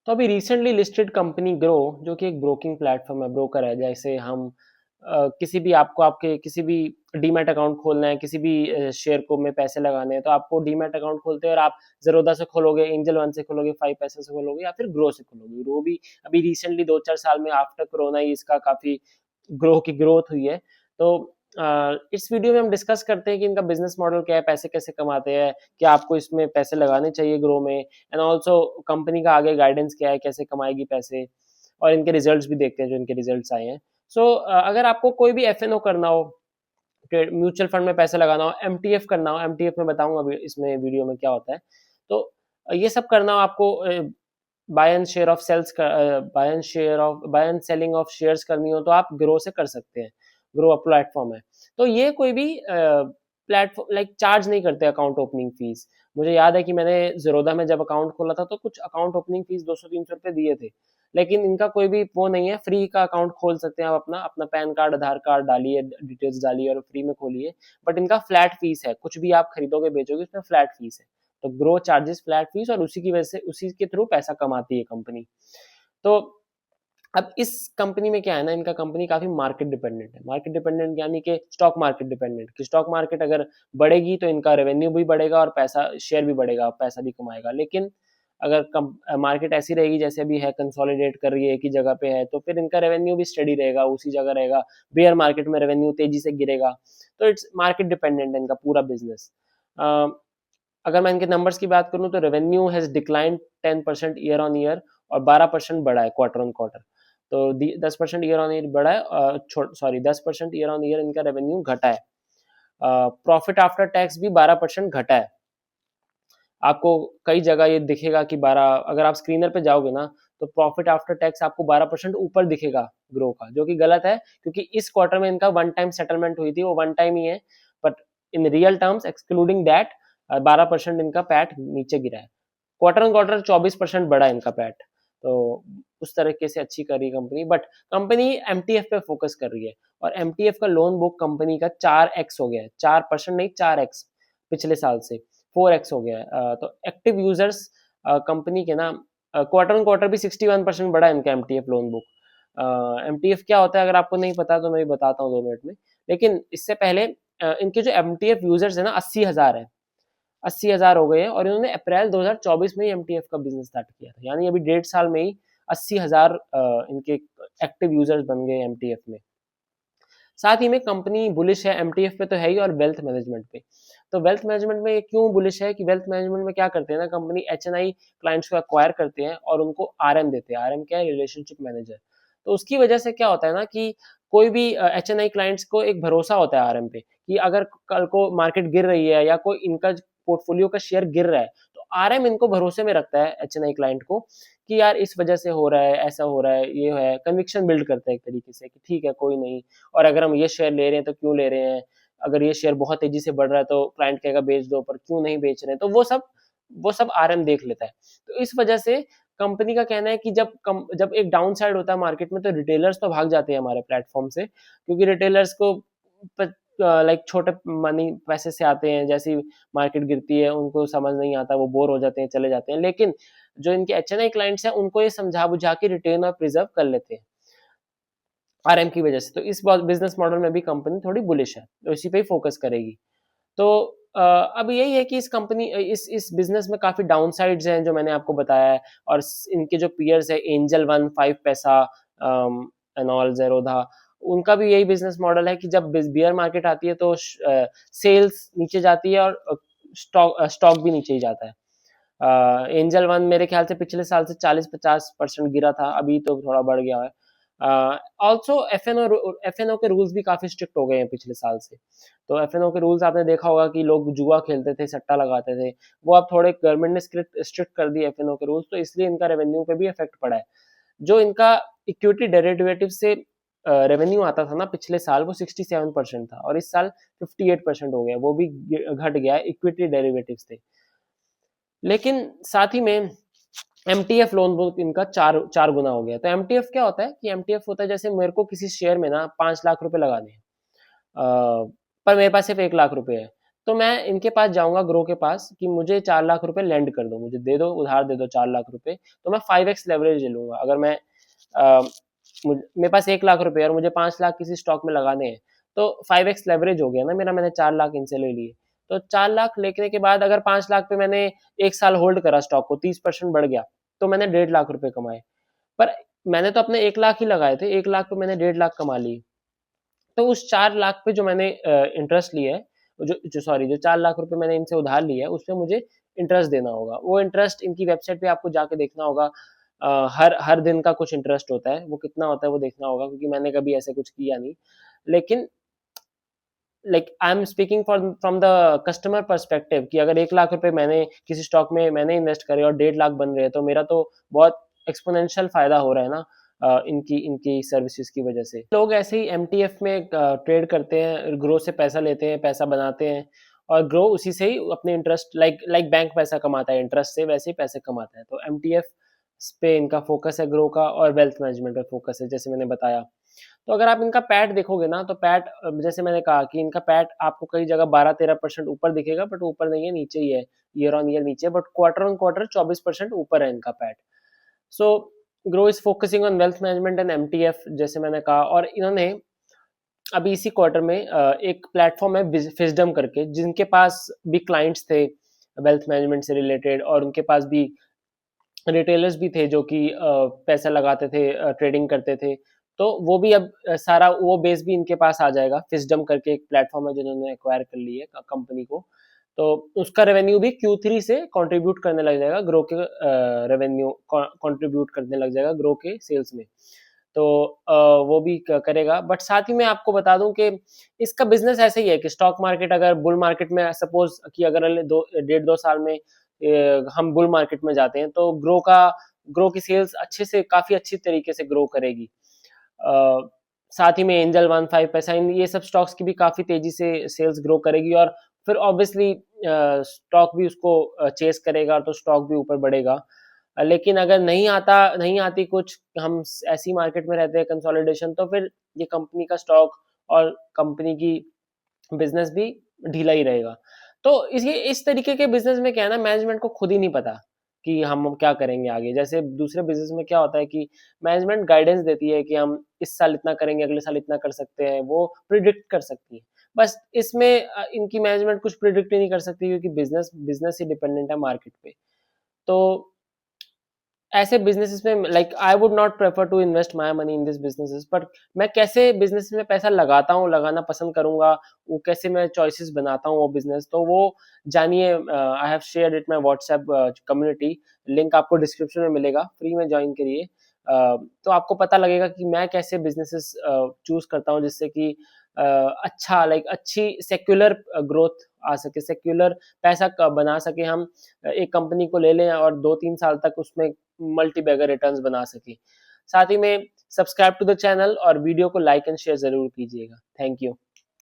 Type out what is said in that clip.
तो अभी recently listed company grow, जो कि एक ब्रोकिंग प्लेटफॉर्म है, ब्रोकर है। जैसे हम किसी भी आपको आपके किसी भी डीमैट अकाउंट खोलना है, किसी भी शेयर को में पैसे लगाने हैं, तो आपको डीमैट अकाउंट खोलते हैं और आप ज़ेरोधा से खोलोगे, एंजल वन से खोलोगे, फाइव पैसे से खोलोगे या फिर ग्रो से खोलोगे। ग्रो भी अभी रिसेंटली 2-4 साल में आफ्टर कोरोना ही इसका काफ़ी ग्रो की ग्रोथ हुई है। तो इस वीडियो में हम डिस्कस करते हैं कि इनका बिजनेस मॉडल क्या है, पैसे कैसे कमाते हैं, क्या आपको इसमें पैसे लगाने चाहिए ग्रो में, एंड ऑल्सो कंपनी का आगे गाइडेंस क्या है, कैसे कमाएगी पैसे, और इनके रिजल्ट्स भी देखते हैं जो इनके रिजल्ट्स आए हैं। सो अगर आपको कोई भी एफ करना हो, म्यूचुअल फंड में पैसे लगाना हो, एमटीएफ करना हो, एमटीएफ में बताऊंगा अभी इसमें वीडियो में क्या होता है, तो ये सब करना हो आपको, buy and share of sales, buy and selling of shares करनी हो, तो आप ग्रो से कर सकते हैं। ग्रो प्लेटफॉर्म है, तो ये कोई भी प्लेटफॉर्म लाइक चार्ज नहीं करते अकाउंट ओपनिंग फीस। मुझे याद है कि मैंने ज़ेरोधा में जब अकाउंट खोला था तो कुछ अकाउंट ओपनिंग फीस 200-300 रुपए दिए थे, लेकिन इनका कोई भी वो नहीं है, फ्री का अकाउंट खोल सकते हैं आप। अपना अपना पैन कार्ड, आधार कार्ड डालिए, डिटेल्स डालिए और फ्री में खोलिए। बट इनका फ्लैट फीस है, कुछ भी आप खरीदोगे बेचोगे उसमें फ्लैट फीस है। तो ग्रो चार्जेस फ्लैट फीस, और उसी की वजह से उसी के थ्रू पैसा कमाती है कंपनी। तो अब इस कंपनी में क्या है ना, इनका कंपनी काफी मार्केट डिपेंडेंट है। मार्केट डिपेंडेंट यानी कि स्टॉक मार्केट डिपेंडेंट, कि स्टॉक मार्केट अगर बढ़ेगी तो इनका रेवेन्यू भी बढ़ेगा और पैसा शेयर भी बढ़ेगा, पैसा भी कमाएगा। लेकिन अगर मार्केट ऐसी रहेगी जैसे अभी है, कंसोलिडेट कर रही है, एक ही जगह पे है, तो फिर इनका रेवेन्यू भी स्टडी रहेगा, उसी जगह रहेगा। बेयर मार्केट में रेवेन्यू तेजी से गिरेगा। तो इट्स मार्केट डिपेंडेंट है इनका पूरा बिजनेस। अगर मैं इनके नंबर्स की बात करूं तो revenue has decline 10% year on year, और 12% बढ़ा है क्वार्टर ऑन क्वार्टर। तो 10% ईयर ऑन ईयर बढ़ा है, सॉरी 10% ईयर ऑन ईयर इनका रेवेन्यू घटा है। प्रॉफिट आफ्टर टैक्स भी 12% घटा है। आपको कई जगह ये दिखेगा कि 12, अगर आप स्क्रीनर पे जाओगे ना, तो प्रॉफिट आफ्टर टैक्स आपको 12% ऊपर दिखेगा ग्रो का, जो कि गलत है, क्योंकि इस क्वार्टर में इनका वन टाइम सेटलमेंट हुई थी, वो वन टाइम ही है। But in real terms excluding that 12% इनका पैट नीचे गिरा है। क्वार्टर ऑन क्वार्टर 24% बढ़ा इनका पैट। तो उस तरीके से अच्छी कर रही है कंपनी। बट कंपनी एमटीएफ पे फोकस कर रही है, और एमटीएफ का लोन बुक कंपनी का 4x हो गया है, 4% नहीं 4x पिछले साल से 4x हो गया है। तो एक्टिव यूजर्स कंपनी के ना, क्वार्टर ऑन क्वार्टर भी 61% बढ़ा इनका एमटीएफ लोन बुक। एमटीएफ क्या होता है अगर आपको नहीं पता तो मैं भी बताता हूँ 2 मिनट में। लेकिन इससे पहले इनके जो एमटीएफ यूजर्स है ना 80,000 है, 80,000 हो गए हैं, और इन्होंने अप्रैल 2024 में ही एमटीएफ का बिजनेस स्टार्ट किया था, यानी अभी 1.5 साल में ही 80,000 इनके एक्टिव यूजर्स बन गए एमटीएफ में। साथ ही में कंपनी बुलिश है एमटीएफ पे तो है ही, और वेल्थ मैनेजमेंट पे। तो वेल्थ मैनेजमेंट में क्यों बुलिश है, कि वेल्थ मैनेजमेंट में क्या करते हैं ना, कंपनी एचएनआई क्लाइंट्स को एक्वायर करते हैं और उनको आरएम देते हैं। आरएम क्या है, रिलेशनशिप मैनेजर। तो उसकी वजह से क्या होता है ना, कि कोई भी एचएनआई क्लाइंट्स को एक भरोसा होता है आरएम पे, कि अगर कल को मार्केट गिर रही है या कोई इनका पोर्टफोलियो का शेयर गिर रहा है, तो आरएम इनको भरोसे में रखता है एचएनआई क्लाइंट को, कि यार इस वजह से हो रहा है, ऐसा हो रहा है, ये है, कन्विक्शन बिल्ड करता है एक तरीके से, कि ठीक है कोई नहीं, और अगर हम ये शेयर ले रहे हैं तो क्यों ले रहे हैं, अगर ये शेयर बहुत तेजी से बढ़ रहा है तो क्लाइंट कहेगा बेच दो, पर क्यों नहीं बेच रहे हैं, तो वो सब आरएम देख लेता है। तो इस वजह से कंपनी का कहना है कि जब एक डाउन साइड होता है मार्केट में, तो रिटेलर्स तो भाग जाते हैं हमारे प्लेटफॉर्म से, क्योंकि रिटेलर्स को लाइक छोटे मनी पैसे से आते हैं, जैसी मार्केट गिरती है उनको समझ नहीं आता, वो बोर हो जाते हैं, चले जाते हैं। लेकिन जो इनके एचएनआई क्लाइंट्स हैं उनको ये समझा बुझा के रिटेन और प्रिजर्व कर लेते हैं आरएम की वजह से। तो इस बिजनेस मॉडल में भी कंपनी थोड़ी बुलिश है, तो इसी पे ही फोकस करेगी। तो अब यही है कि इस बिजनेस में काफी डाउन साइड्स हैं जो मैंने आपको बताया है, और इनके जो पीयर्स है एंजल वन, फाइव पैसा एंड ऑल, जेरोधा, उनका भी यही बिजनेस मॉडल है कि जब बियर मार्केट आती है तो सेल्स नीचे जाती है, और स्टॉक भी नीचे ही जाता है। एंजल वन मेरे ख्याल से पिछले साल से 40-50% गिरा था, अभी तो थोड़ा बढ़ गया है। ऑल्सो एफएनओ के रूल्स भी काफी स्ट्रिक्ट हो गए हैं पिछले साल से। तो एफएनओ के रूल्स आपने देखा होगा कि लोग जुआ खेलते थे, सट्टा लगाते थे, वो अब थोड़े गवर्नमेंट ने स्ट्रिक्ट कर दिए एफएनओ के रूल्स, तो इसलिए इनका रेवेन्यू पे भी इफेक्ट पड़ा है। जो इनका इक्विटी डेरिवेटिव से रेवेन्यू आता था ना पिछले साल, वो 67% था, और इस साल 58% हो गया, वो भी घट गया है, इक्विटी डेरिवेटिव से। लेकिन साथ ही में एमटीएफ लोन बुक इनका चार चार गुना हो गया। तो एमटीएफ क्या होता है, कि एमटीएफ होता है जैसे मेरे को किसी शेयर में ना 5 लाख रुपए लगाने हैं, पर मेरे पास सिर्फ 1 लाख रुपए है, तो मैं इनके पास जाऊँगा, ग्रो के पास, कि मुझे 4 लाख रुपए लेंड कर दो, मुझे दे दो, उधार दे दो 4 लाख रुपए, तो मैं 5x लेवरेज ले लूँगा। अगर मैं मेरे पास 1 लाख रुपए और मुझे 5 लाख किसी स्टॉक में लगाने हैं, तो 5x लेवरेज हो गया ना मेरा, मैंने 4 लाख इनसे ले लिए। तो 4 लाख लेने के बाद अगर 5 लाख पे मैंने 1 साल होल्ड करा स्टॉक को, 30% बढ़ गया, तो मैंने 1.5 लाख रुपए कमाए। पर मैंने तो अपने 1 लाख ही लगाए थे, 1 लाख पे मैंने 1.5 लाख कमा लिए। तो उस 4 लाख पे जो मैंने इंटरेस्ट लिया है, जो 4 लाख रुपए मैंने इनसे उधार लिया है, उस पे मुझे इंटरेस्ट देना होगा। वो इंटरेस्ट इनकी वेबसाइट पे आपको जाके देखना होगा। हर हर दिन का कुछ इंटरेस्ट होता है, वो कितना होता है वो देखना होगा, क्योंकि मैंने कभी ऐसे कुछ किया नहीं। लेकिन like I am speaking from the customer perspective, कि अगर 1 लाख रुपए मैंने किसी स्टॉक में मैंने इन्वेस्ट करे और 1.5 लाख बन रहे हैं, तो मेरा तो बहुत एक्सपोनेंशियल फायदा हो रहा है ना, इनकी इनकी सर्विसेज की वजह से। लोग ऐसे ही एमटीएफ में ट्रेड करते हैं, ग्रो से पैसा लेते हैं, पैसा बनाते हैं, और ग्रो उसी से ही अपने इंटरेस्ट, लाइक लाइक बैंक पैसा कमाता है इंटरेस्ट से, वैसे ही पैसे कमाता है। तो एमटीएफ पे इनका फोकस है ग्रो का, और वेल्थ मैनेजमेंट पे फोकस है, जैसे मैंने बताया। तो अगर आप इनका पैट देखोगे ना, तो पैट, जैसे मैंने कहा कि इनका पैट आपको कई जगह 12-13% ऊपर दिखेगा, बट ऊपर नहीं है, नीचे ही है, ईयर ऑन ईयर नीचे, बट क्वार्टर ऑन क्वार्टर 24% ऊपर है इनका PAT. So grow is focusing on wealth management and MTF, जैसे मैंने कहा। और इन्होंने अभी इसी क्वार्टर में एक प्लेटफॉर्म है फिजडम करके, जिनके पास भी क्लाइंट्स थे वेल्थ मैनेजमेंट से रिलेटेड, और उनके पास भी रिटेलर्स भी थे जो कि पैसा लगाते थे, ट्रेडिंग करते थे। तो वो भी अब सारा वो बेस भी इनके पास आ जाएगा। फिजडम करके एक प्लेटफॉर्म है जिन्होंने एक्वायर कर ली है कंपनी को, तो उसका रेवेन्यू भी Q3 से कंट्रीब्यूट करने लग जाएगा, ग्रो के रेवेन्यू कंट्रीब्यूट करने लग जाएगा ग्रो के सेल्स में। तो वो भी करेगा। बट साथ ही मैं आपको बता दूं कि इसका बिजनेस ऐसे ही है कि स्टॉक मार्केट, अगर बुल मार्केट में सपोज कि अगर अगले 1.5-2 साल में हम बुल मार्केट में जाते हैं, तो ग्रो की सेल्स अच्छे से, काफी अच्छी तरीके से ग्रो करेगी। साथ ही में एंजल 15 पैसा, ये सब स्टॉक्स की भी काफी तेजी से सेल्स ग्रो करेगी, और फिर ऑब्वियसली स्टॉक भी उसको चेस करेगा, तो स्टॉक भी ऊपर बढ़ेगा। लेकिन अगर नहीं आती कुछ, हम ऐसी मार्केट में रहते हैं कंसोलिडेशन, तो फिर ये कंपनी का स्टॉक और कंपनी की बिजनेस भी ढीला ही रहेगा। तो इस तरीके के बिजनेस में क्या है ना, मैनेजमेंट को खुद ही नहीं पता कि हम क्या करेंगे आगे। जैसे दूसरे बिजनेस में क्या होता है कि मैनेजमेंट गाइडेंस देती है कि हम इस साल इतना करेंगे, अगले साल इतना कर सकते हैं, वो प्रिडिक्ट कर सकती है। बस इसमें इनकी मैनेजमेंट कुछ प्रिडिक्ट ही नहीं कर सकती, क्योंकि बिजनेस बिजनेस ही डिपेंडेंट है मार्केट पे। तो ऐसे बिजनेसेस में, like I would not prefer to invest my money in this businesses, पर मैं कैसे बिजनेस में पैसा लगाता हूँ, लगाना पसंद करूंगा, वो कैसे मैं चॉइसेस बनाता हूँ वो बिजनेस, तो वो जानिए। I have shared it my WhatsApp community, link आपको डिस्क्रिप्शन में मिलेगा, फ्री में ज्वाइन करिए। तो आपको पता लगेगा कि मैं कैसे बिजनेसेस चूज करता हूँ, जिससे कि अच्छा, लाइक अच्छी सेक्युलर ग्रोथ आ सके, सेक्युलर पैसा बना सके हम। एक कंपनी को ले लें और 2-3 साल तक उसमें मल्टी बैगर रिटर्न्स बना सके। साथ ही में सब्सक्राइब टू द चैनल और वीडियो को लाइक एंड शेयर जरूर कीजिएगा। Thank you.